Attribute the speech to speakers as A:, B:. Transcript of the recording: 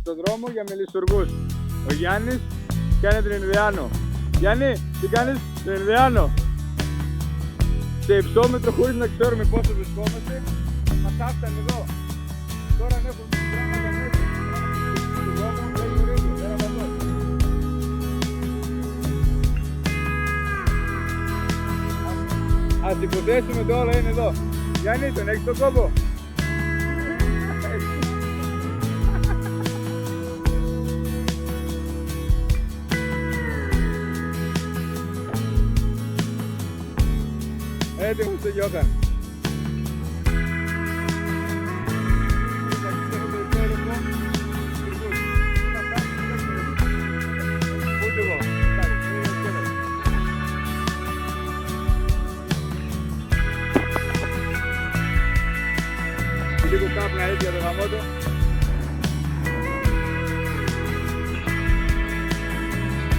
A: στον δρόμο για μελισσουργούς. Ο Γιάννης κάνει τον Ινδιάνο. Γιάννη, τι κάνεις? Τον Ινδιάνο. Σε υψόμετρο χωρίς να ξέρουμε πόσο βρισκόμαστε. Μας άφησαν εδώ. Τώρα αν έχουν πράγματα μέσα. Στον δρόμο δεν γνωρίζουν. Δεν απαντώ. Ας υποθέσουμε ότι όλα είναι εδώ. Γιάννη, τον έχεις τον κόμπο? Έτοιμος το Γιώχαν. Λίγο κάπνα έτσι για το γαμό του.